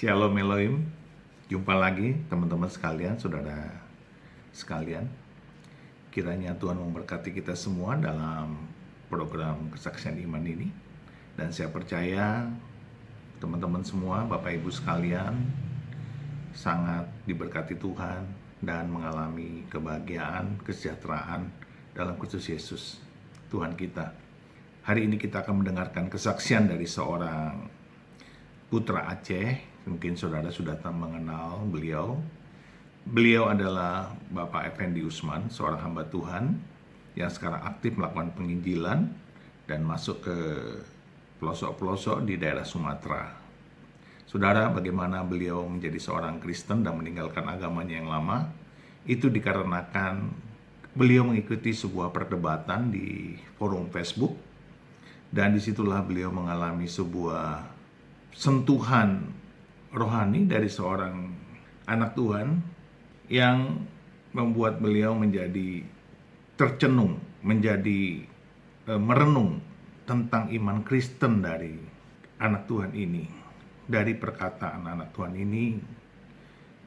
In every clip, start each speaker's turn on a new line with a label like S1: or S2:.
S1: Shalom Elohim, jumpa lagi teman-teman sekalian, saudara sekalian. Kiranya Tuhan memberkati kita semua dalam program kesaksian iman ini. Dan saya percaya teman-teman semua, Bapak Ibu sekalian, sangat diberkati Tuhan dan mengalami kebahagiaan, kesejahteraan dalam Kristus Yesus, Tuhan kita. Hari ini kita akan mendengarkan kesaksian dari seorang putra Aceh. Mungkin saudara sudah mengenal beliau. Beliau adalah Bapak Effendi Usman, seorang hamba Tuhan yang sekarang aktif melakukan penginjilan dan masuk ke pelosok-pelosok di daerah Sumatera. Saudara, bagaimana beliau menjadi seorang Kristen dan meninggalkan agamanya yang lama? Itu dikarenakan beliau mengikuti sebuah perdebatan di forum Facebook, dan disitulah beliau mengalami sebuah sentuhan rohani dari seorang anak Tuhan yang membuat beliau menjadi tercenung, menjadi merenung tentang iman Kristen dari anak Tuhan ini. Dari perkataan anak Tuhan ini,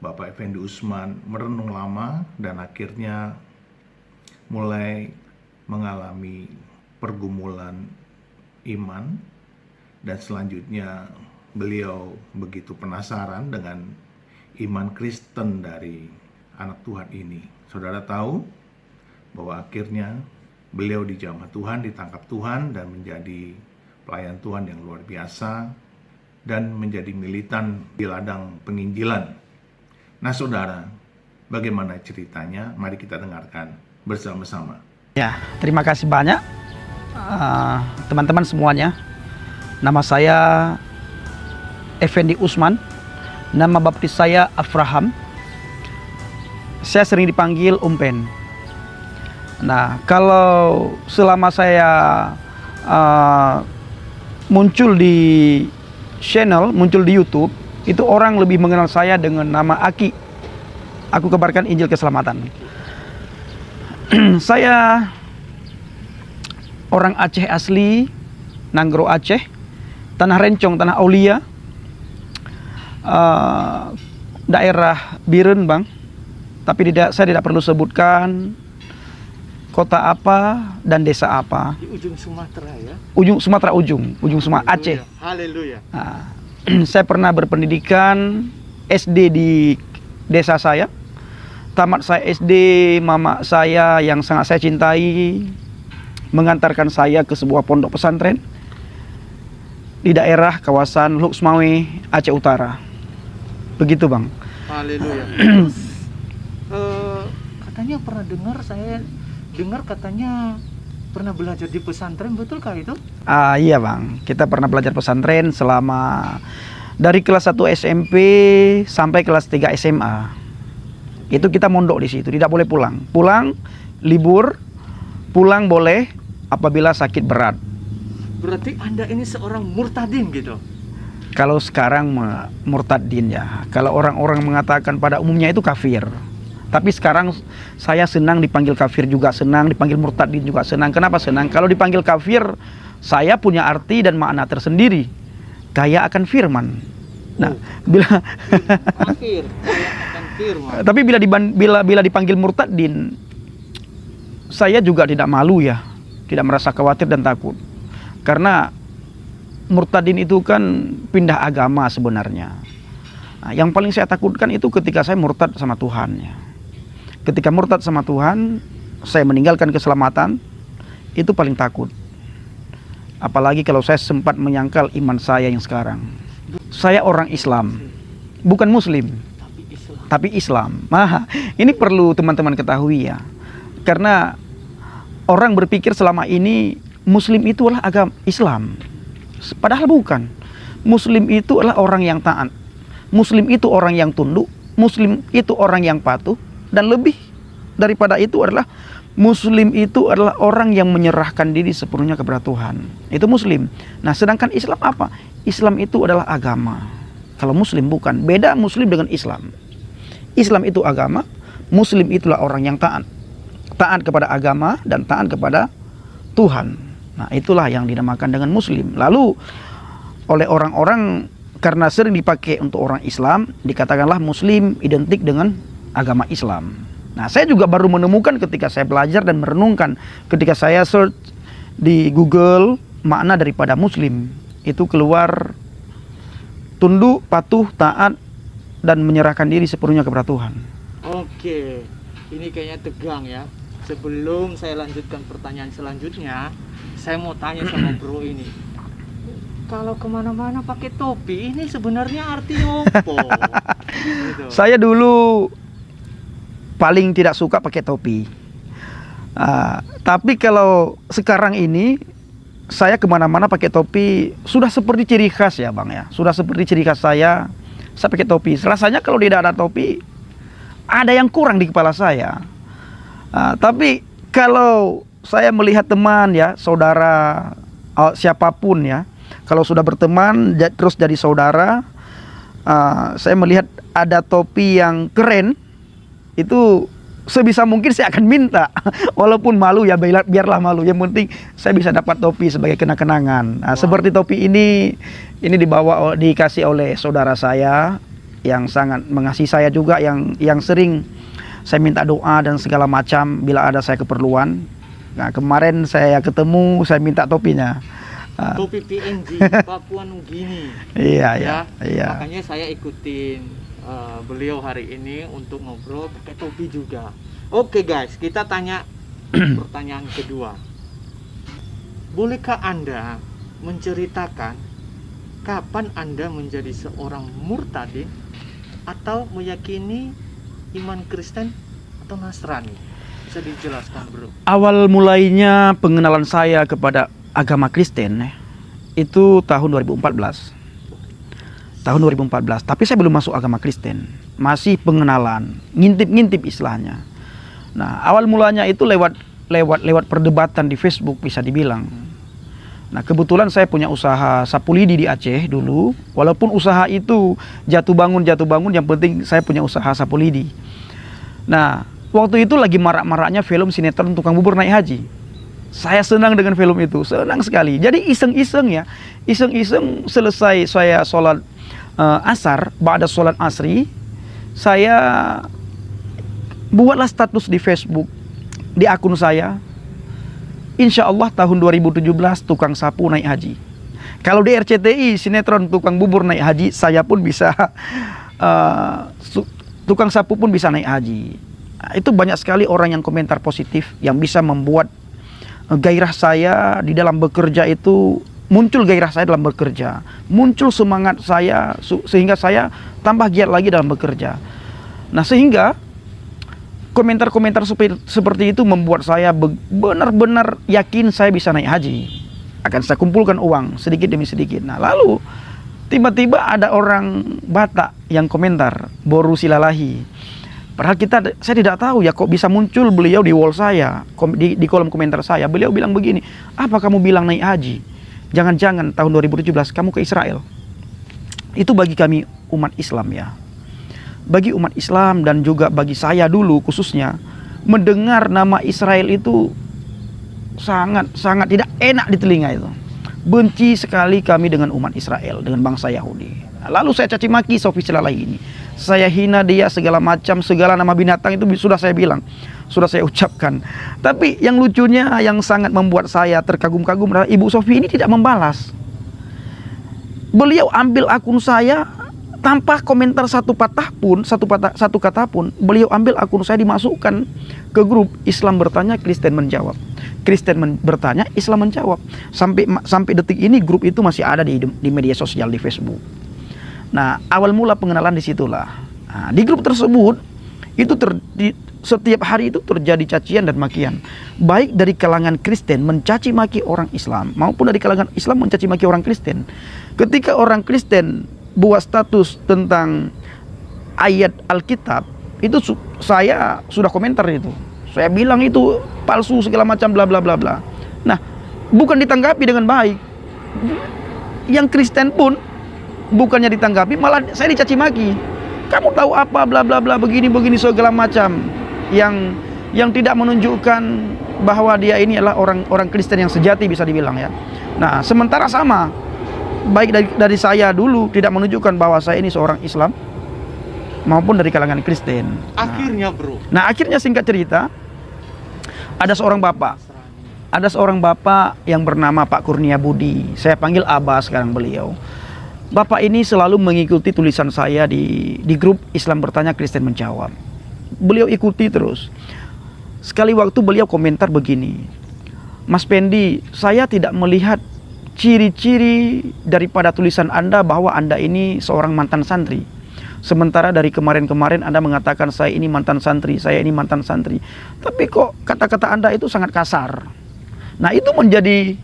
S1: Bapak Effendi Usman merenung lama dan akhirnya mulai mengalami pergumulan iman, dan selanjutnya beliau begitu penasaran dengan iman Kristen dari anak Tuhan ini. Saudara tahu bahwa akhirnya beliau dijamah Tuhan, ditangkap Tuhan, dan menjadi pelayan Tuhan yang luar biasa dan menjadi militan di ladang penginjilan. Nah saudara, bagaimana ceritanya? Mari kita dengarkan bersama-sama.
S2: Ya, terima kasih banyak teman-teman semuanya. Nama saya Effendi Usman, nama baptis saya Abraham. Saya sering dipanggil Umpen. Nah, kalau selama saya muncul di channel, muncul di YouTube, itu orang lebih mengenal saya dengan nama Aki. Aku kabarkan Injil Keselamatan. Saya orang Aceh asli, Nanggro Aceh, Tanah Rencong, Tanah Aulia, daerah Biren, Bang. Tapi saya tidak perlu sebutkan kota apa dan desa apa.
S3: Di ujung Sumatera ya.
S2: Ujung Sumatera, ujung Sumatera, Aceh.
S3: Haleluya.
S2: Nah, saya pernah berpendidikan SD di desa saya. Tamat saya SD, mama saya yang sangat saya cintai mengantarkan saya ke sebuah pondok pesantren di daerah kawasan Luxmawe, Aceh Utara. Begitu, Bang.
S3: Haleluya. Katanya pernah dengar, saya dengar katanya pernah belajar di pesantren, betulkah itu?
S2: Iya, Bang. Kita pernah belajar pesantren selama dari kelas 1 SMP sampai kelas 3 SMA. Itu kita mondok di situ, tidak boleh pulang. Pulang libur, pulang boleh apabila sakit berat.
S3: Berarti Anda ini seorang murtadin gitu.
S2: Kalau sekarang murtadin ya. Kalau orang-orang mengatakan pada umumnya itu kafir. Tapi sekarang saya senang dipanggil kafir juga senang, dipanggil murtadin juga senang. Kenapa senang? Kalau dipanggil kafir, saya punya arti dan makna tersendiri. Kaya akan firman. Nah, bila
S3: Kafir, kaya akan firman.
S2: Tapi bila dipanggil murtadin, saya juga tidak malu ya, tidak merasa khawatir dan takut. Karena murtadin itu kan pindah agama sebenarnya. Nah, yang paling saya takutkan itu ketika saya murtad sama Tuhan ya. Ketika murtad sama Tuhan, saya meninggalkan keselamatan, itu paling takut. Apalagi kalau saya sempat menyangkal iman saya yang sekarang. Saya orang Islam, bukan Muslim, tapi Islam. Nah, ini perlu teman-teman ketahui ya. Karena orang berpikir selama ini Muslim itu adalah agama Islam. Padahal bukan. Muslim itu adalah orang yang taat. Muslim itu orang yang tunduk. Muslim itu orang yang patuh. Dan lebih daripada itu adalah Muslim itu adalah orang yang menyerahkan diri sepenuhnya kepada Tuhan. Itu Muslim. Nah, sedangkan Islam apa? Islam itu adalah agama. Kalau Muslim bukan. Beda Muslim dengan Islam. Islam itu agama. Muslim itulah orang yang taat. Taat kepada agama dan taat kepada Tuhan. Nah, itulah yang dinamakan dengan Muslim. Lalu oleh orang-orang karena sering dipakai untuk orang Islam, dikatakanlah Muslim identik dengan agama Islam. Nah, saya juga baru menemukan ketika saya belajar dan merenungkan, ketika saya search di Google makna daripada Muslim, itu keluar tunduk, patuh, taat, dan menyerahkan diri sepenuhnya kepada Tuhan.
S3: Oke, ini kayaknya tegang ya. Sebelum saya lanjutkan pertanyaan selanjutnya, saya mau tanya sama bro ini. Kalau kemana-mana pakai topi, ini sebenarnya artinya apa? Gitu.
S2: Saya dulu paling tidak suka pakai topi. Tapi kalau sekarang ini saya kemana-mana pakai topi sudah seperti ciri khas ya Bang ya. Sudah seperti ciri khas saya pakai topi. Rasanya kalau tidak ada topi, ada yang kurang di kepala saya. Tapi kalau saya melihat teman ya, saudara, siapapun ya, kalau sudah berteman terus jadi saudara, saya melihat ada topi yang keren, itu sebisa mungkin saya akan minta, walaupun malu ya, biarlah malu. Yang penting saya bisa dapat topi sebagai kenang-kenangan. Seperti topi ini dikasih oleh saudara saya yang sangat mengasihi saya juga, yang sering saya minta doa dan segala macam bila ada saya keperluan. Nah, kemarin saya ketemu, saya minta topinya.
S3: Topi PNG Papua Nugini.
S2: Iya.
S3: Makanya saya ikutin beliau hari ini untuk ngobrol pakai topi juga. Oke guys, kita tanya pertanyaan kedua. Bolehkah Anda menceritakan kapan Anda menjadi seorang murtadin atau meyakini iman Kristen atau Nasrani? Bisa dijelaskan bro?
S2: Awal mulainya pengenalan saya kepada agama Kristen itu tahun 2014. Tahun 2014, tapi saya belum masuk agama Kristen. Masih pengenalan, ngintip-ngintip istilahnya. Nah, awal mulanya itu lewat perdebatan di Facebook bisa dibilang. Nah, kebetulan saya punya usaha sapu lidi di Aceh dulu. Walaupun usaha itu jatuh bangun, yang penting saya punya usaha sapu lidi. Nah, waktu itu lagi marak-maraknya film sinetron Tukang Bubur Naik Haji. Saya senang dengan film itu, senang sekali. Jadi iseng-iseng selesai saya sholat asar, ba'da sholat asri, saya buatlah status di Facebook, di akun saya. Insya Allah tahun 2017 tukang sapu naik haji. Kalau di RCTI sinetron Tukang Bubur Naik Haji, saya pun bisa tukang sapu pun bisa naik haji. Nah, itu banyak sekali orang yang komentar positif yang bisa membuat gairah saya di dalam bekerja itu, muncul gairah saya dalam bekerja, muncul semangat saya sehingga saya tambah giat lagi dalam bekerja. Nah, sehingga komentar-komentar seperti itu membuat saya benar-benar yakin saya bisa naik haji. Akan saya kumpulkan uang sedikit demi sedikit. Nah, lalu tiba-tiba ada orang Batak yang komentar, Boru Silalahi. Padahal saya tidak tahu ya kok bisa muncul beliau di wall saya, di kolom komentar saya. Beliau bilang begini, apa kamu bilang naik haji? Jangan-jangan tahun 2017 kamu ke Israel. Itu bagi kami umat Islam ya. Bagi umat Islam dan juga bagi saya dulu khususnya, mendengar nama Israel itu sangat tidak enak di telinga itu. Benci sekali kami dengan umat Israel, dengan bangsa Yahudi. Lalu saya caci maki Sofi Silalahi ini. Saya hina dia segala macam, segala nama binatang itu sudah saya bilang, sudah saya ucapkan. Tapi yang lucunya, yang sangat membuat saya terkagum-kagum adalah Ibu Sofi ini tidak membalas. Beliau ambil akun saya tanpa komentar satu kata pun. Beliau ambil akun saya, dimasukkan ke grup Islam bertanya, Kristen menjawab. Kristen bertanya, Islam menjawab. Sampai detik ini grup itu masih ada di media sosial, di Facebook. Nah, awal mula pengenalan disitulah. Nah, di grup tersebut itu setiap hari itu terjadi cacian dan makian, baik dari kalangan Kristen mencaci maki orang Islam maupun dari kalangan Islam mencaci maki orang Kristen. Ketika orang Kristen buat status tentang ayat Alkitab, itu saya sudah komentar itu. Saya bilang itu palsu segala macam bla bla bla bla. Nah, bukan ditanggapi dengan baik. Yang Kristen pun bukannya ditanggapi, malah saya dicaci maki. Kamu tahu apa bla bla bla begini segala macam, yang tidak menunjukkan bahwa dia ini adalah orang Kristen yang sejati bisa dibilang ya. Nah, sementara sama baik dari saya dulu tidak menunjukkan bahwa saya ini seorang Islam maupun dari kalangan Kristen.
S3: Akhirnya bro,
S2: Nah, akhirnya singkat cerita, ada seorang bapak yang bernama Pak Kurnia Budi. Saya panggil Abah sekarang beliau. Bapak ini selalu mengikuti tulisan saya di grup Islam Bertanya Kristen Menjawab. Beliau ikuti terus. Sekali waktu beliau komentar begini, Mas Pendi, saya tidak melihat ciri-ciri daripada tulisan Anda bahwa Anda ini seorang mantan santri. Sementara dari kemarin-kemarin Anda mengatakan saya ini mantan santri, saya ini mantan santri. Tapi kok kata-kata Anda itu sangat kasar. Nah, itu menjadi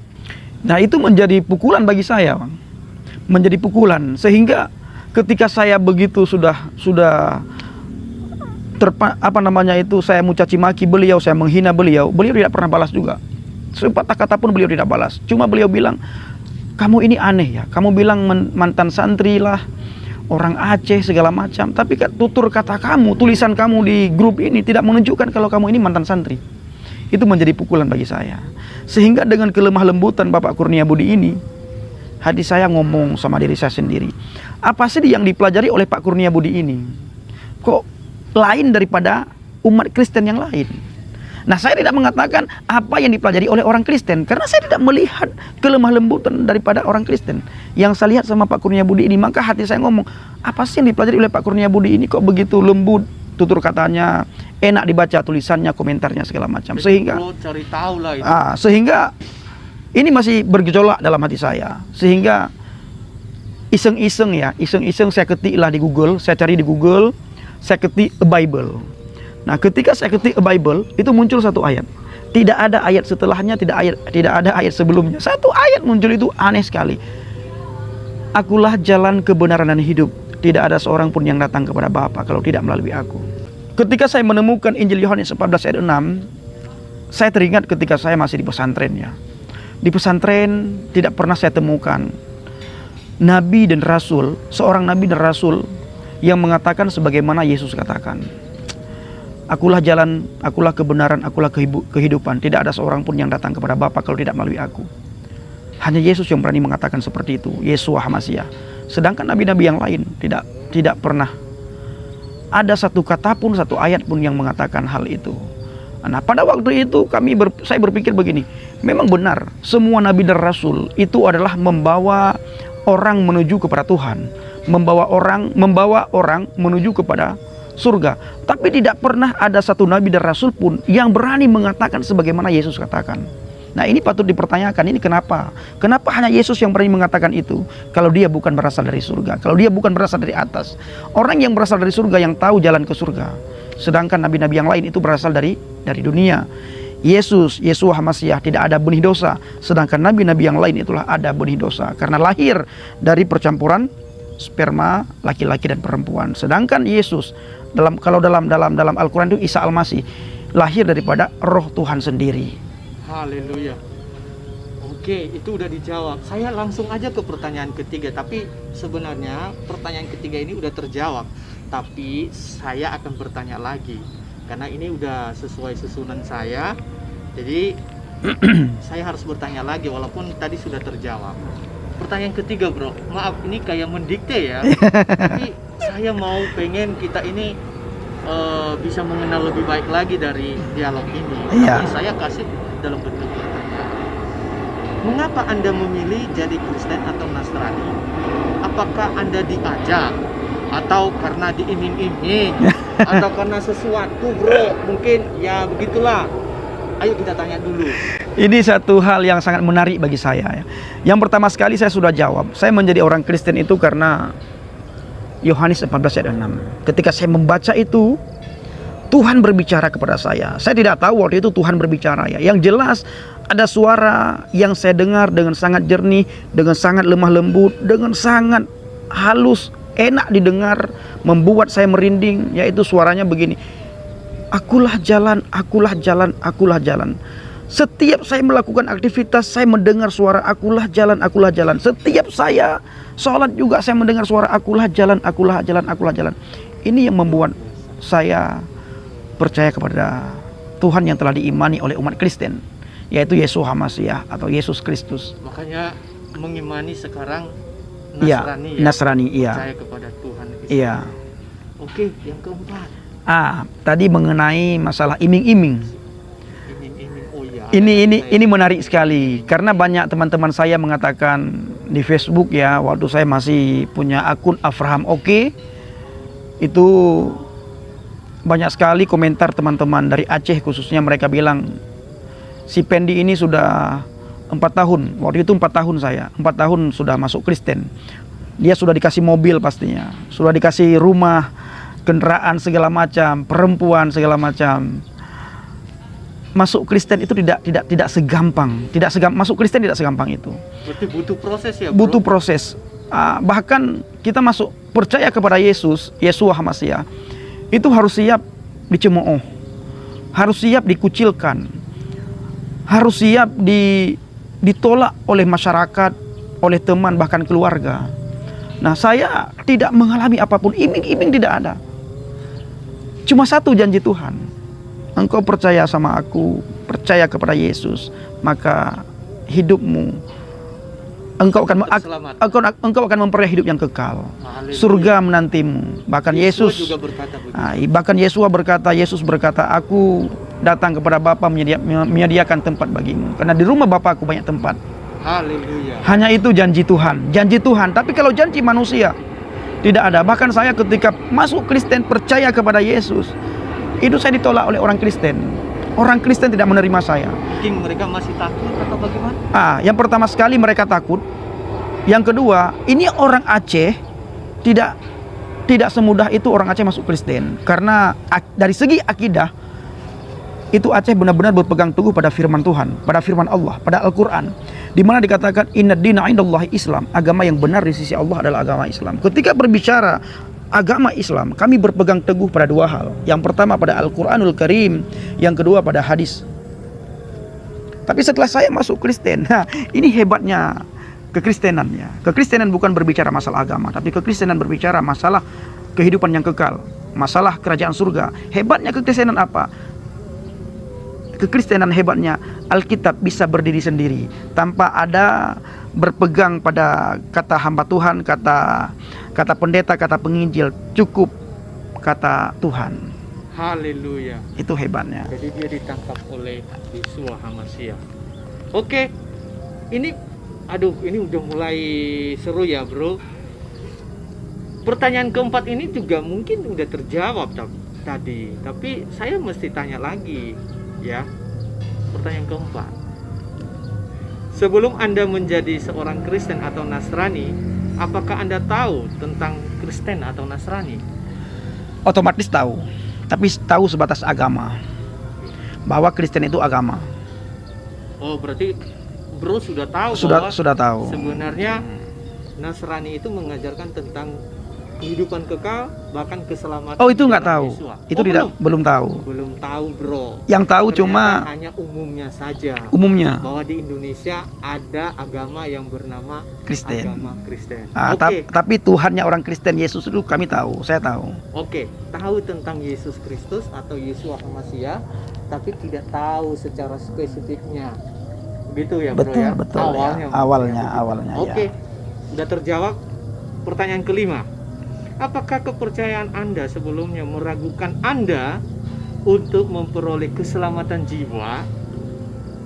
S2: pukulan bagi saya, Bang. Menjadi pukulan, sehingga ketika saya begitu sudah saya mencaci maki beliau, saya menghina beliau tidak pernah balas juga. Sepatah kata pun beliau tidak balas. Cuma beliau bilang, kamu ini aneh ya, kamu bilang mantan santri lah, orang Aceh segala macam, tapi tutur kata kamu, tulisan kamu di grup ini tidak menunjukkan kalau kamu ini mantan santri. Itu menjadi pukulan bagi saya. Sehingga dengan kelemah lembutan Bapak Kurnia Budi ini, hati saya ngomong sama diri saya sendiri, apa sih yang dipelajari oleh Pak Kurnia Budi ini? Kok lain daripada umat Kristen yang lain? Nah, saya tidak mengatakan apa yang dipelajari oleh orang Kristen, karena saya tidak melihat kelemah lembutan daripada orang Kristen yang saya lihat sama Pak Kurnia Budi ini. Maka hati saya ngomong, apa sih yang dipelajari oleh Pak Kurnia Budi ini kok begitu lembut tutur katanya, enak dibaca tulisannya, komentarnya segala macam. Sehingga
S3: cari tahu lah itu.
S2: Sehingga ini masih bergejolak dalam hati saya. Sehingga iseng-iseng saya ketiklah di Google, saya cari di Google, saya ketik a Bible. Nah, ketika saya ketik a Bible, itu muncul satu ayat. Tidak ada ayat setelahnya, tidak ada ayat sebelumnya. Satu ayat muncul, itu aneh sekali. Akulah jalan kebenaran dan hidup. Tidak ada seorang pun yang datang kepada Bapa kalau tidak melalui aku. Ketika saya menemukan Injil Yohanes 14 ayat 6, saya teringat ketika saya masih di pesantren ya. Di pesantren tidak pernah saya temukan nabi dan rasul, seorang nabi dan rasul yang mengatakan sebagaimana Yesus katakan. Akulah jalan, akulah kebenaran, akulah kehidupan. Tidak ada seorang pun yang datang kepada Bapa kalau tidak melalui aku. Hanya Yesus yang berani mengatakan seperti itu, Yeshua HaMashiach. Sedangkan nabi-nabi yang lain tidak pernah ada satu kata pun, satu ayat pun yang mengatakan hal itu. Nah, pada waktu itu saya berpikir begini, memang benar semua nabi dan rasul itu adalah membawa orang menuju kepada Tuhan, membawa orang menuju kepada surga. Tapi tidak pernah ada satu nabi dan rasul pun yang berani mengatakan sebagaimana Yesus katakan. Nah, ini patut dipertanyakan, ini kenapa? Kenapa hanya Yesus yang berani mengatakan itu? Kalau dia bukan berasal dari surga, kalau dia bukan berasal dari atas. Orang yang berasal dari surga yang tahu jalan ke surga. Sedangkan nabi-nabi yang lain itu berasal dari dunia. Yeshua HaMashiach tidak ada benih dosa, sedangkan nabi-nabi yang lain itulah ada benih dosa karena lahir dari percampuran sperma laki-laki dan perempuan. Sedangkan Yesus dalam Al-Quran itu Isa Al-Masih lahir daripada roh Tuhan sendiri.
S3: Haleluya. Oke, itu udah dijawab. Saya langsung aja ke pertanyaan ketiga, tapi sebenarnya pertanyaan ketiga ini udah terjawab. Tapi saya akan bertanya lagi karena ini udah sesuai susunan saya. Jadi saya harus bertanya lagi walaupun tadi sudah terjawab. Pertanyaan ketiga, bro. Maaf, ini kayak mendikte ya. Tapi saya pengen kita ini bisa mengenal lebih baik lagi dari dialog ini.
S2: Iya.
S3: Tapi saya kasih dalam bentuk pertanyaan. Mengapa Anda memilih jadi Kristen atau Nasrani? Apakah Anda diajak? Atau karena diiming-iming? Atau karena sesuatu, bro? Mungkin ya begitulah. Ayo kita tanya dulu.
S2: Ini satu hal yang sangat menarik bagi saya ya. Yang pertama sekali saya sudah jawab. Saya menjadi orang Kristen itu karena Yohanes 14 ayat 6. Ketika saya membaca itu, Tuhan berbicara kepada saya. Saya tidak tahu waktu itu Tuhan berbicara ya. Yang jelas ada suara yang saya dengar dengan sangat jernih, dengan sangat lemah lembut, dengan sangat halus, enak didengar, membuat saya merinding, yaitu suaranya begini. Akulah jalan, akulah jalan, akulah jalan. Setiap saya melakukan aktivitas, saya mendengar suara akulah jalan, akulah jalan. Setiap saya sholat juga saya mendengar suara akulah jalan, akulah jalan, akulah jalan. Ini yang membuat saya percaya kepada Tuhan yang telah diimani oleh umat Kristen, yaitu Yeshua HaMashiach atau Yesus Kristus.
S3: Makanya mengimani sekarang
S2: Iya,
S3: Nasrani ya.
S2: Nasrani, iya.
S3: Percaya kepada Tuhan Islam.
S2: Iya.
S3: Oke, yang keempat.
S2: Tadi mengenai masalah iming-iming.
S3: Iming-iming. Oh ya.
S2: Ini menarik sekali karena banyak teman-teman saya mengatakan di Facebook ya, waktu saya masih punya akun Avraham Oke, itu banyak sekali komentar teman-teman dari Aceh khususnya, mereka bilang si Pendi ini sudah 4 tahun, waktu itu 4 tahun saya, 4 tahun sudah masuk Kristen. Dia sudah dikasih mobil pastinya, sudah dikasih rumah, kendaraan segala macam, perempuan segala macam. Masuk Kristen itu tidak segampang, masuk Kristen tidak segampang itu.
S3: Berarti butuh proses ya, bro?
S2: Butuh proses. Bahkan kita masuk percaya kepada Yesus, Yeshua HaMashiach, itu harus siap dicemooh, harus siap dikucilkan, harus siap ditolak oleh masyarakat, oleh teman, bahkan keluarga. Nah, saya tidak mengalami apapun, iming-iming tidak ada. Cuma satu janji Tuhan, engkau percaya sama aku, percaya kepada Yesus, maka hidupmu, engkau akan memperoleh hidup yang kekal.
S3: Haleluya.
S2: Surga menantimu. Bahkan
S3: Yesus
S2: Yesus
S3: juga berkata begitu.
S2: bahkan Yesus berkata, aku datang kepada Bapa menyediakan tempat bagimu, karena di rumah Bapakku banyak tempat.
S3: Haleluya.
S2: Hanya itu janji Tuhan. Tapi kalau janji manusia tidak ada. Bahkan saya ketika masuk Kristen, percaya kepada Yesus, itu saya ditolak oleh orang Kristen. Orang Kristen tidak menerima saya.
S3: Mungkin mereka masih takut atau bagaimana?
S2: Yang pertama sekali mereka takut. Yang kedua, ini orang Aceh tidak semudah itu orang Aceh masuk Kristen. Karena dari segi akidah, itu Aceh benar-benar berpegang teguh pada firman Tuhan, pada firman Allah, pada Al-Quran, di mana dikatakan inna dina indallahi Islam, agama yang benar di sisi Allah adalah agama Islam. Ketika berbicara agama Islam, kami berpegang teguh pada dua hal. Yang pertama pada Al-Quranul Karim, yang kedua pada hadis. Tapi setelah saya masuk Kristen, ini hebatnya kekristenannya. Kekristenan bukan berbicara masalah agama, tapi kekristenan berbicara masalah kehidupan yang kekal, masalah kerajaan surga. Hebatnya kekristenan apa? Kekristenan hebatnya, Alkitab bisa berdiri sendiri tanpa ada berpegang pada kata hamba Tuhan, kata pendeta, kata penginjil, cukup kata Tuhan.
S3: Haleluya.
S2: Itu hebatnya.
S3: Jadi dia ditangkap oleh Yeshua HaMashiach. Oke. Ini udah mulai seru ya, bro. Pertanyaan keempat ini juga mungkin udah terjawab tadi, tapi saya mesti tanya lagi. Ya, pertanyaan keempat. Sebelum Anda menjadi seorang Kristen atau Nasrani, apakah Anda tahu tentang Kristen atau Nasrani?
S2: Otomatis tahu, tapi tahu sebatas agama. Bahwa Kristen itu agama.
S3: Oh, berarti bro sudah tahu
S2: Sudah tahu.
S3: Sebenarnya Nasrani itu mengajarkan tentang kehidupan kekal, bahkan keselamatan.
S2: Oh, itu nggak
S3: di dalam
S2: tahu.
S3: Yeshua.
S2: Itu belum tahu.
S3: Belum tahu, bro.
S2: Yang tahu
S3: Ternyata
S2: cuma
S3: hanya umumnya saja.
S2: umumnya
S3: Bahwa di Indonesia ada agama yang bernama
S2: Kristen.
S3: agama Kristen.
S2: Tapi Tuhannya orang Kristen, Yesus itu kami tahu, saya tahu.
S3: Oke, tahu tentang Yesus Kristus atau Yeshua HaMashiach, tapi tidak tahu secara spesifiknya. Begitu ya, bro ya.
S2: Betul ya. Awalnya.
S3: Oke,
S2: Ya.
S3: sudah terjawab. Pertanyaan kelima. Apakah kepercayaan Anda sebelumnya meragukan Anda untuk memperoleh keselamatan jiwa?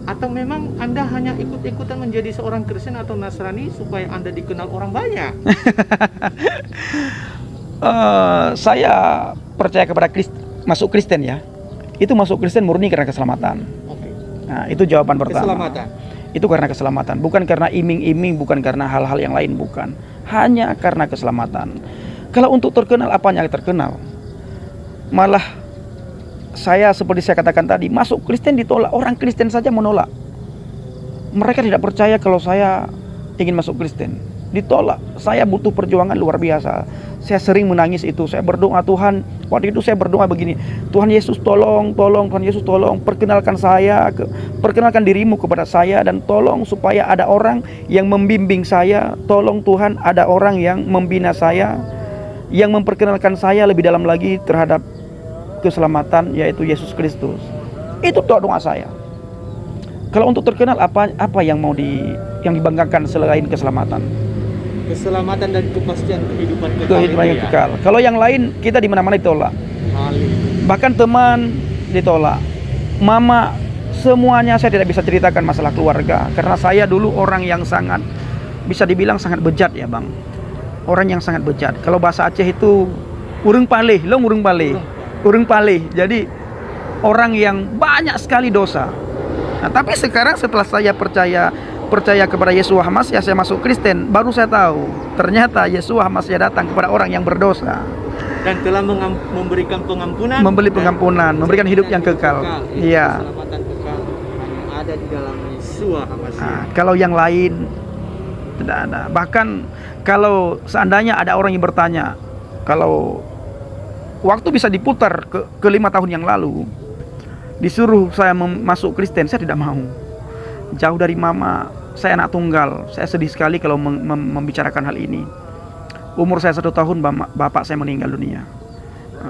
S3: Atau memang Anda hanya ikut-ikutan menjadi seorang Kristen atau Nasrani supaya Anda dikenal orang banyak?
S2: Saya percaya kepada masuk Kristen ya. Itu masuk Kristen murni karena keselamatan.
S3: Oke.
S2: Nah, itu jawaban pertama.
S3: Keselamatan.
S2: Itu karena keselamatan, bukan karena iming-iming, bukan karena hal-hal yang lain, bukan. Hanya karena keselamatan. Kalau untuk terkenal, apanya terkenal? Malah saya seperti saya katakan tadi, masuk Kristen ditolak, orang Kristen saja menolak. Mereka tidak percaya kalau saya ingin masuk Kristen. Ditolak. Saya butuh perjuangan luar biasa. Saya sering menangis itu. Saya berdoa, Tuhan, waktu itu saya berdoa begini, Tuhan Yesus tolong, Tuhan Yesus tolong, perkenalkan dirimu kepada saya, dan tolong supaya ada orang yang membimbing saya. Tolong Tuhan, ada orang yang membina saya, yang memperkenalkan saya lebih dalam lagi terhadap keselamatan, yaitu Yesus Kristus. Itu doa saya. Kalau untuk terkenal, apa yang dibanggakan selain keselamatan?
S3: keselamatan dan kepastian kehidupan kekal.
S2: kehidupan
S3: itu
S2: yang
S3: ya.
S2: kekal. Kalau yang lain kita di mana-mana ditolak.
S3: Haleluya.
S2: Bahkan teman ditolak, mama, semuanya saya tidak bisa ceritakan masalah keluarga karena saya dulu orang yang sangat bisa dibilang sangat bejat ya bang, orang yang sangat bejat. Kalau bahasa Aceh itu urang paleh, urang paleh. Jadi orang yang banyak sekali dosa. Nah, tapi sekarang setelah saya percaya kepada Yeshua HaMasyiah, saya masuk Kristen, baru saya tahu ternyata Yeshua HaMasyiah datang kepada orang yang berdosa.
S3: Dan telah memberikan pengampunan,
S2: Memberikan hidup yang kekal. Iya.
S3: Keselamatan kekal hanya ada di dalam Yeshua HaMasyiah.
S2: Nah, kalau yang lain tidak ada. Bahkan kalau seandainya ada orang yang bertanya, kalau waktu bisa diputar ke 5 tahun yang lalu, disuruh saya masuk Kristen, saya tidak mau. Jauh dari mama, saya anak tunggal. Saya sedih sekali kalau membicarakan hal ini. Umur saya 1 tahun, bapak saya meninggal dunia.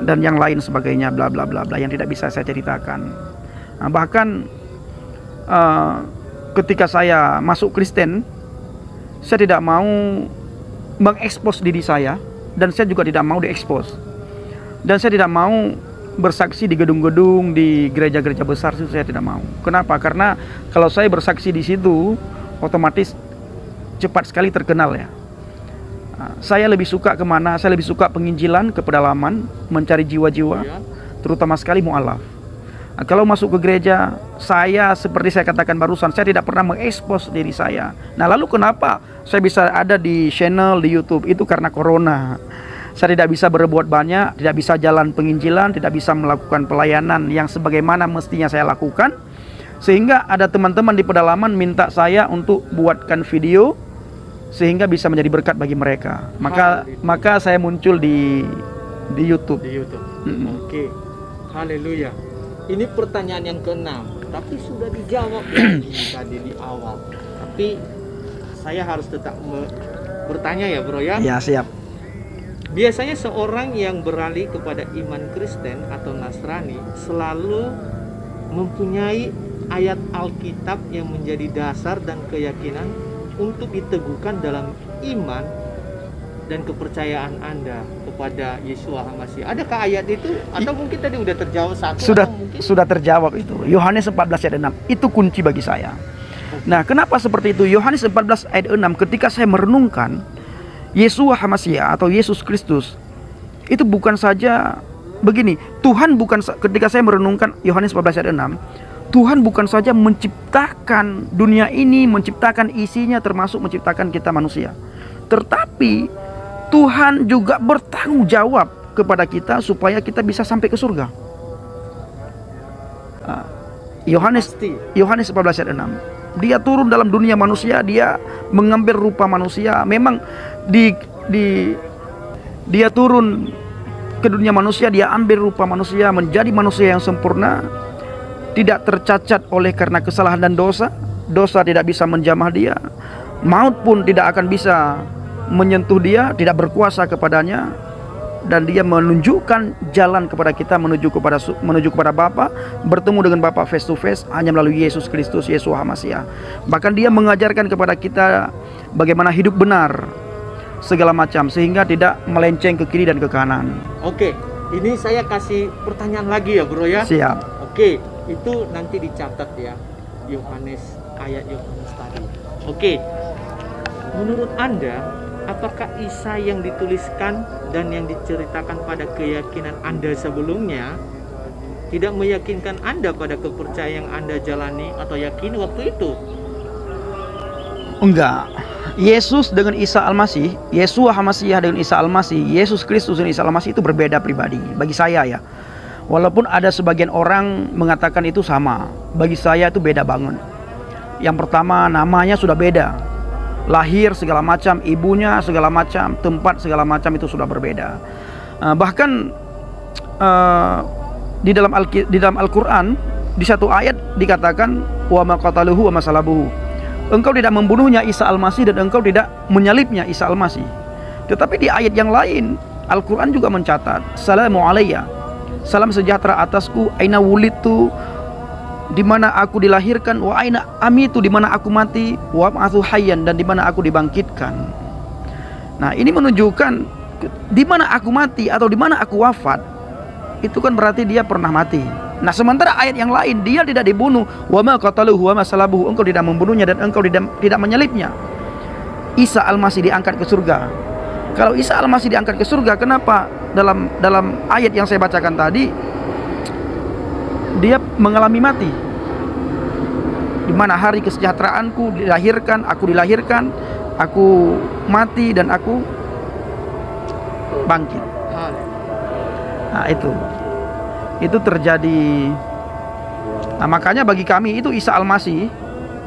S2: Dan yang lain sebagainya, bla bla bla bla, yang tidak bisa saya ceritakan. Nah, bahkan ketika saya masuk Kristen, saya tidak mau mengekspos diri saya, dan saya juga tidak mau diekspos. Dan saya tidak mau bersaksi di gedung-gedung, di gereja-gereja besar, itu saya tidak mau. Kenapa? Karena kalau saya bersaksi di situ, otomatis cepat sekali terkenal ya. Saya lebih suka kemana? Saya lebih suka penginjilan, ke pedalaman, mencari jiwa-jiwa, terutama sekali mu'alaf. Nah, kalau masuk ke gereja, saya seperti saya katakan barusan, saya tidak pernah mengekspos diri saya. Nah, lalu kenapa saya bisa ada di channel di YouTube? Itu karena corona. Saya tidak bisa berbuat banyak, tidak bisa jalan penginjilan, tidak bisa melakukan pelayanan yang sebagaimana mestinya saya lakukan. Sehingga ada teman-teman di pedalaman minta saya untuk buatkan video sehingga bisa menjadi berkat bagi mereka. Maka saya muncul di YouTube.
S3: Di YouTube. Oke. Haleluya. Ini pertanyaan yang ke-6, tapi sudah dijawab tadi di awal. Tapi saya harus tetap bertanya ya, Bro ya.
S2: Ya, siap.
S3: Biasanya seorang yang beralih kepada iman Kristen atau Nasrani selalu mempunyai ayat Alkitab yang menjadi dasar dan keyakinan untuk diteguhkan dalam iman dan kepercayaan Anda kepada Yeshua HaMasyiah. Adakah ayat itu? Atau mungkin tadi udah terjawab satu?
S2: Sudah terjawab itu. Yohanes 14 ayat 6. Itu kunci bagi saya. Nah, kenapa seperti itu? Yohanes 14 ayat 6, ketika saya merenungkan Yeshua HaMasyiah atau Yesus Kristus, itu bukan saja begini. Tuhan bukan, ketika saya merenungkan Yohanes 14 ayat 6, Tuhan bukan saja menciptakan dunia ini, menciptakan isinya, termasuk menciptakan kita manusia, tetapi Tuhan juga bertanggung jawab kepada kita supaya kita bisa sampai ke surga. Yohanes 14 ayat 6. Dia turun dalam dunia manusia, dia mengambil rupa manusia. Memang dia turun ke dunia manusia, dia ambil rupa manusia, menjadi manusia yang sempurna, tidak tercacat oleh karena kesalahan dan dosa. Dosa tidak bisa menjamah dia, maut pun tidak akan bisa menyentuh dia, tidak berkuasa kepadanya. Dan dia menunjukkan jalan kepada kita menuju kepada Bapa, bertemu dengan Bapa face to face hanya melalui Yesus Kristus, Yeshua HaMasyiah. Bahkan dia mengajarkan kepada kita bagaimana hidup benar segala macam, sehingga tidak melenceng ke kiri dan ke kanan.
S3: Oke, ini saya kasih pertanyaan lagi ya, Bro ya.
S2: Siap.
S3: Oke, itu nanti dicatat ya, ayat Yohanes tadi. Oke, menurut Anda, apakah Isa yang dituliskan dan yang diceritakan pada keyakinan Anda sebelumnya tidak meyakinkan Anda pada kepercayaan yang Anda jalani atau yakini waktu itu?
S2: Enggak. Yesus dengan Isa Al-Masih, Yeshua HaMasyiah dengan Isa Al-Masih, Yesus Kristus dengan Isa Al-Masih itu berbeda pribadi bagi saya ya. Walaupun ada sebagian orang mengatakan itu sama, bagi saya itu beda banget. Yang pertama, namanya sudah beda. Lahir segala macam, ibunya segala macam, tempat segala macam itu sudah berbeda. Bahkan di dalam Al-Quran, di satu ayat dikatakan wa ma qataluhu wa ma salabuhu. Engkau tidak membunuhnya Isa Al-Masih dan engkau tidak menyalibnya Isa Al-Masih. Tetapi di ayat yang lain Al-Quran juga mencatat, salamu alayya, salam sejahtera atasku, aina wulidtu, di mana aku dilahirkan, wa aina amitu, di mana aku mati, wa ma'athu hayyan, dan di mana aku dibangkitkan. Nah, ini menunjukkan di mana aku mati atau di mana aku wafat, itu kan berarti dia pernah mati. Nah, sementara ayat yang lain dia tidak dibunuh. Wa ma qataluhu wa ma salabuhu, engkau tidak membunuhnya dan engkau tidak menyalibnya. Isa Al-Masih diangkat ke surga. Kalau Isa Al-Masih diangkat ke surga, kenapa dalam ayat yang saya bacakan tadi dia mengalami mati? Di mana hari kesejahteraanku dilahirkan, aku mati dan aku bangkit. Nah, itu terjadi. Nah, makanya bagi kami itu Isa Al-Masih,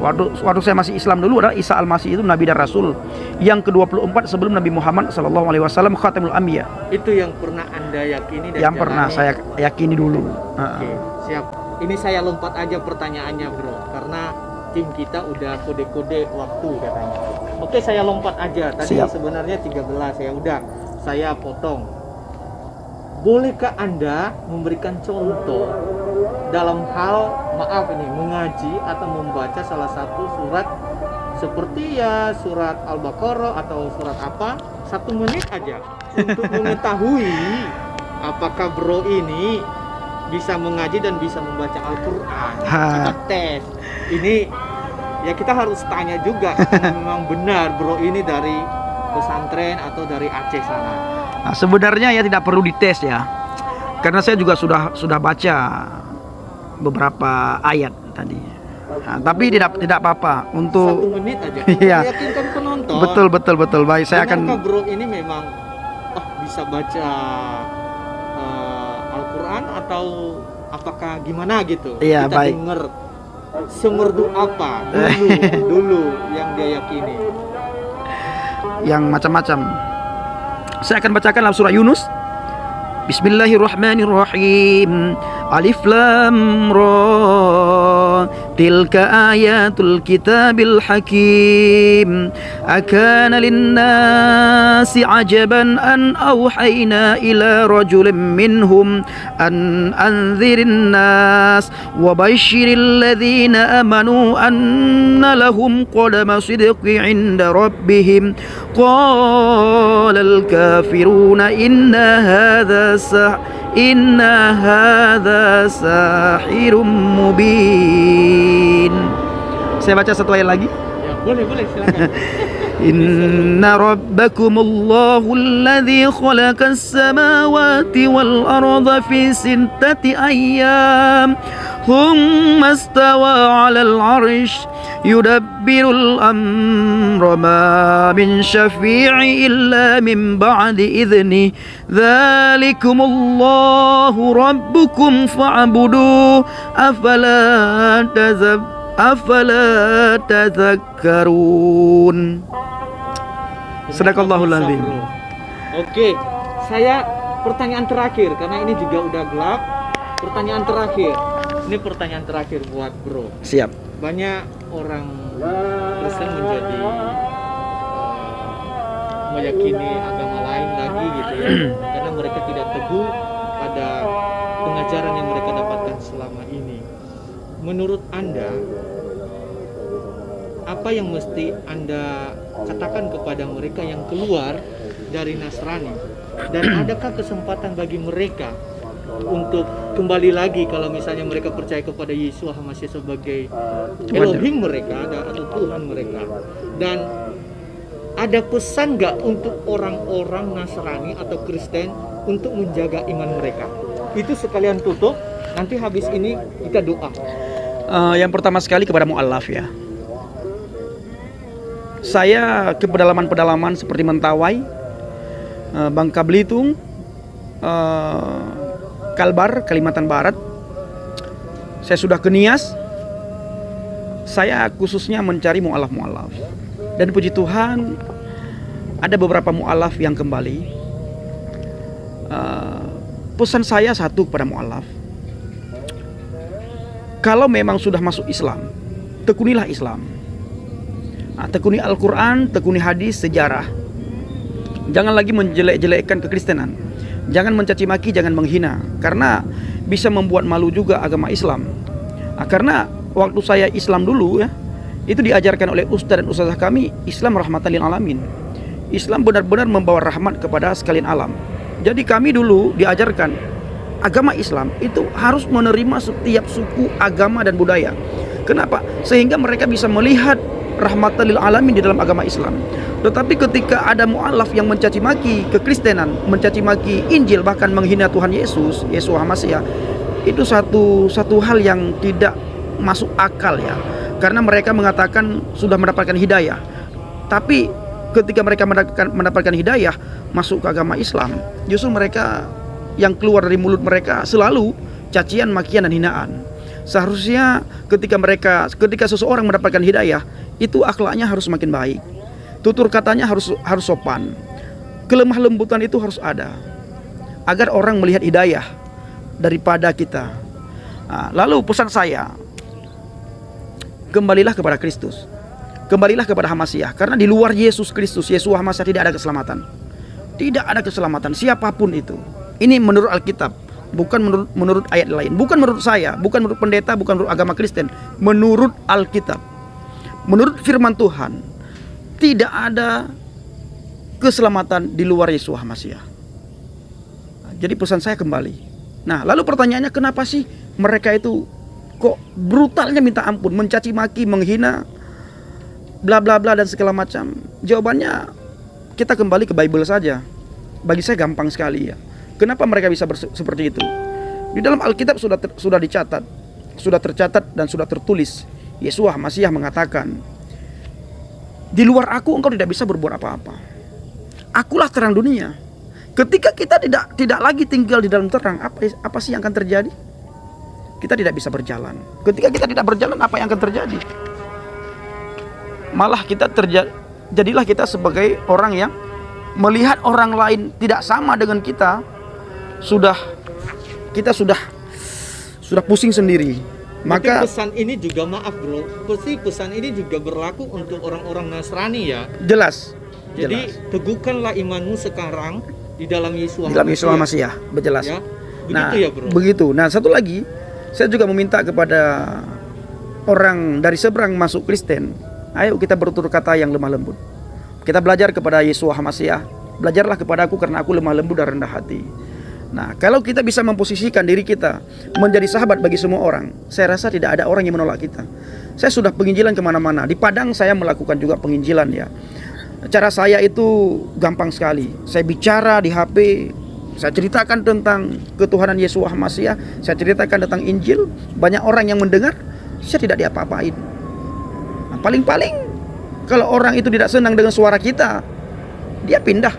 S2: waktu saya masih Islam dulu, adalah Isa Al-Masih itu Nabi dan Rasul yang ke-24 sebelum Nabi Muhammad SAW, Khatamul Anbiya.
S3: Itu yang pernah Anda yakini dan
S2: yang pernah saya yakini dulu.
S3: Oke, siap. Ini saya lompat aja pertanyaannya, bro, karena tim kita udah kode-kode waktu katanya. Oke, saya lompat aja. Tadi
S2: Siap.
S3: sebenarnya 13, ya udah saya potong. Bolehkah Anda memberikan contoh dalam hal, maaf ini, mengaji atau membaca salah satu surat seperti ya surat Al-Baqarah atau surat apa, 1 menit aja untuk mengetahui apakah bro ini bisa mengaji dan bisa membaca Al-Quran. Kita tes. Ini ya kita harus tanya juga apakah memang benar bro ini dari pesantren atau dari Aceh sana.
S2: Nah, sebenarnya ya tidak perlu dites ya, karena saya juga sudah baca beberapa ayat tadi. Nah, tapi tidak apa-apa untuk
S3: 1 menit aja.
S2: Iya.
S3: Meyakinkan penonton.
S2: Betul. Baik, saya akan.
S3: Benarkah bro ini memang bisa baca Al-Quran atau apakah gimana gitu?
S2: Iya,
S3: kita
S2: baik.
S3: dengar semerdu apa dulu yang dia yakini.
S2: Yang macam-macam. Saya akan bacakan dalam surah Yunus. Bismillahirrahmanirrahim. Alif Lam Ra. Tilka ayatul kitabil hakim. Akana linnasi ajaban an awhayna ila rajulin minhum an anzirin nas wa basyiril ladzina amanu anna lahum qadama sidqi 'inda rabbihim. Qala al-kafiruna inna hadza sahirun mubin. Saya baca satu ayat lagi.
S3: Ya, boleh silakan.
S2: Inna rabbakumullahu alladhi khalaqas samawati wal arda fi sittati ayyam thumma istawa 'alal 'arsy yudabbirul amra ma min syafi'i illa min ba'di idzni dzalikumullahu rabbukum fa'buduhu afala tadzakkarun. Sadaqallahul azim.
S3: Oke, saya pertanyaan terakhir karena ini juga udah gelap. Pertanyaan terakhir. Ini pertanyaan terakhir buat bro.
S2: Siap.
S3: Banyak orang Kristen menjadi meyakini agama lain lagi gitu ya, karena mereka tidak teguh pada pengajaran yang mereka dapatkan selama ini. Menurut Anda, apa yang mesti Anda katakan kepada mereka yang keluar dari Nasrani? Dan adakah kesempatan bagi mereka untuk kembali lagi kalau misalnya mereka percaya kepada Yesus masih sebagai Elohim mereka atau Tuhan mereka? Dan ada pesan nggak untuk orang-orang Nasrani atau Kristen untuk menjaga iman mereka? Itu sekalian tutup. Nanti habis ini kita doa.
S2: Yang pertama sekali kepada mu'allaf ya. Saya ke pedalaman-pedalaman seperti Mentawai, Bangka Belitung, Kalbar, Kalimantan Barat. Saya sudah ke Nias. Saya khususnya mencari mu'allaf. Dan puji Tuhan, ada beberapa mu'allaf yang kembali. Pesan saya satu kepada mu'allaf. Kalau memang sudah masuk Islam, tekunilah Islam. Tekuni Al-Quran, tekuni hadis, sejarah. Jangan lagi menjelek-jelekkan kekristenan. Jangan mencaci maki, jangan menghina, karena bisa membuat malu juga agama Islam. Karena waktu saya Islam dulu ya, itu diajarkan oleh ustaz dan ustazah kami Islam rahmatan lil alamin. Islam benar-benar membawa rahmat kepada sekalian alam. Jadi kami dulu diajarkan agama Islam itu harus menerima setiap suku, agama dan budaya. Kenapa? Sehingga mereka bisa melihat rahmatan lil alamin di dalam agama Islam. Tetapi ketika ada mu'alaf yang mencaci maki kekristenan, mencaci maki Injil, bahkan menghina Tuhan Yesus, Yeshua HaMashiach, itu satu hal yang tidak masuk akal ya. Karena mereka mengatakan sudah mendapatkan hidayah. Tapi ketika mereka mendapatkan hidayah masuk ke agama Islam, justru mereka yang keluar dari mulut mereka selalu cacian, makian dan hinaan. Seharusnya ketika seseorang mendapatkan hidayah, itu akhlaknya harus semakin baik. Tutur katanya harus sopan. Kelemah lembutan itu harus ada agar orang melihat hidayah daripada kita. Nah, lalu pesan saya, kembalilah kepada Kristus. Kembalilah kepada HaMashiach, karena di luar Yesus Kristus, Yeshua HaMashiach, tidak ada keselamatan. Tidak ada keselamatan siapapun itu. Ini menurut Alkitab, bukan menurut ayat lain, bukan menurut saya, bukan menurut pendeta, bukan menurut agama Kristen, menurut Alkitab. Menurut firman Tuhan, tidak ada keselamatan di luar Yeshua HaMashiach. Jadi pesan saya kembali. Nah, lalu pertanyaannya, kenapa sih mereka itu kok brutalnya minta ampun, mencaci maki, menghina, bla bla bla dan segala macam? Jawabannya kita kembali ke Bible saja. Bagi saya gampang sekali ya. Kenapa mereka bisa seperti itu? Di dalam Alkitab sudah dicatat, sudah tercatat dan sudah tertulis. Yeshua HaMashiach mengatakan, di luar aku engkau tidak bisa berbuat apa-apa. Akulah terang dunia. Ketika kita tidak lagi tinggal di dalam terang, apa sih yang akan terjadi? Kita tidak bisa berjalan. Ketika kita tidak berjalan, apa yang akan terjadi? Malah jadilah kita sebagai orang yang melihat orang lain tidak sama dengan kita, kita sudah pusing sendiri. Maka
S3: pesan ini juga, maaf bro, pesan ini juga berlaku untuk orang-orang Nasrani ya.
S2: Jelas.
S3: Jadi teguhkanlah imanmu sekarang di dalam Yeshua
S2: HaMashiach. Berjelas. Ya?
S3: Begitu ya bro.
S2: Begitu. Nah, satu lagi, saya juga meminta kepada orang dari seberang masuk Kristen, ayo kita bertutur kata yang lemah lembut. Kita belajar kepada Yeshua HaMashiach. Belajarlah kepada aku karena aku lemah lembut dan rendah hati. Nah, kalau kita bisa memposisikan diri kita menjadi sahabat bagi semua orang, saya rasa tidak ada orang yang menolak kita. Saya sudah penginjilan kemana-mana. Di Padang saya melakukan juga penginjilan ya. Cara saya itu gampang sekali. Saya bicara di HP, saya ceritakan tentang ketuhanan Yeshua HaMashiach, saya ceritakan tentang Injil. Banyak orang yang mendengar, saya tidak diapa-apain. Nah, paling-paling kalau orang itu tidak senang dengan suara kita, dia pindah.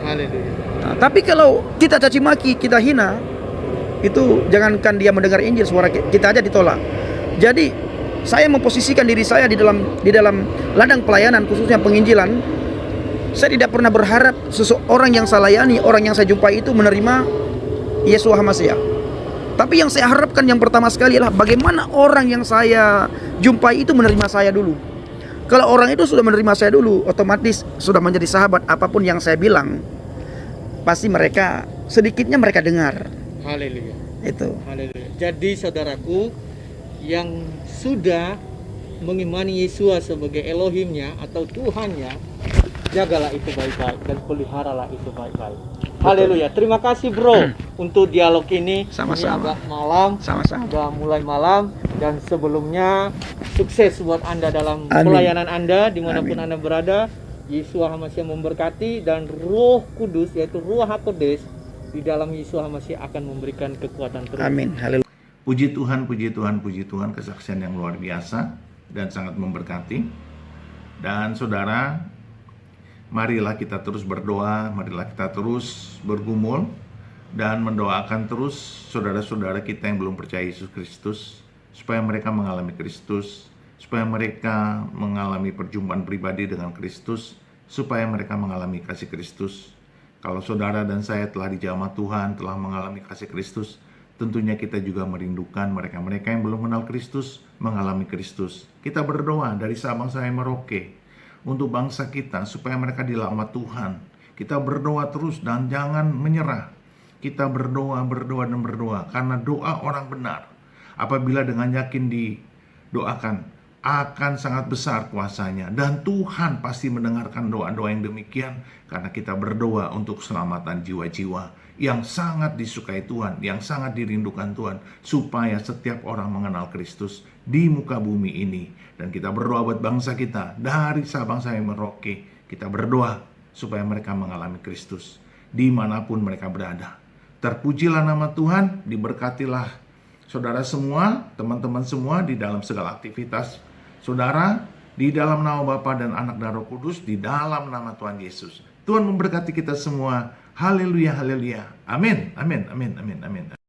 S3: Haleluya.
S2: Nah, tapi kalau kita caci maki, kita hina, itu jangankan dia mendengar Injil, suara kita aja ditolak. Jadi saya memposisikan diri saya di dalam ladang pelayanan, khususnya penginjilan. Saya tidak pernah berharap seseorang yang saya layani, orang yang saya jumpai itu menerima Yeshua HaMashiach. Tapi yang saya harapkan yang pertama sekali adalah bagaimana orang yang saya jumpai itu menerima saya dulu. Kalau orang itu sudah menerima saya dulu, otomatis sudah menjadi sahabat. Apapun yang saya bilang, pasti sedikitnya mereka dengar.
S3: Haleluya.
S2: Itu.
S3: Haleluya. Jadi saudaraku yang sudah mengimani Yesus sebagai Elohimnya atau Tuhannya, jagalah itu baik-baik dan peliharalah itu baik-baik. Haleluya. Terima kasih bro untuk dialog ini.
S2: Sama-sama.
S3: Ini agak malam.
S2: Sama-sama.
S3: Sudah mulai malam dan sebelumnya sukses buat Anda dalam pelayanan Anda dimanapun Anda berada. Yeshua HaMashiach memberkati dan Roh Kudus yaitu Ruach HaKodes di dalam Yeshua HaMashiach akan memberikan kekuatan terus.
S2: Amin. Haleluya.
S1: Puji Tuhan, puji Tuhan, puji Tuhan, kesaksian yang luar biasa dan sangat memberkati. Dan saudara, marilah kita terus berdoa, marilah kita terus bergumul dan mendoakan terus saudara-saudara kita yang belum percaya Yesus Kristus, supaya mereka mengalami Kristus, supaya mereka mengalami perjumpaan pribadi dengan Kristus, supaya mereka mengalami kasih Kristus. Kalau saudara dan saya telah dijamah Tuhan, telah mengalami kasih Kristus, tentunya kita juga merindukan mereka-mereka yang belum mengenal Kristus, mengalami Kristus. Kita berdoa dari Sabang sampai Merauke untuk bangsa kita, supaya mereka dilawat Tuhan. Kita berdoa terus dan jangan menyerah. Kita berdoa, karena doa orang benar apabila dengan yakin didoakan, akan sangat besar kuasanya, dan Tuhan pasti mendengarkan doa-doa yang demikian karena kita berdoa untuk keselamatan jiwa-jiwa yang sangat disukai Tuhan, yang sangat dirindukan Tuhan, supaya setiap orang mengenal Kristus di muka bumi ini. Dan kita berdoa buat bangsa kita dari Sabang sampai Merauke. Kita berdoa supaya mereka mengalami Kristus dimanapun mereka berada. Terpujilah nama Tuhan, diberkatilah saudara semua, teman-teman semua di dalam segala aktivitas saudara, di dalam nama Bapa dan Anak dan Roh Kudus, di dalam nama Tuhan Yesus. Tuhan memberkati kita semua. Haleluya, haleluya. Amin, amin, amin, amin, amin.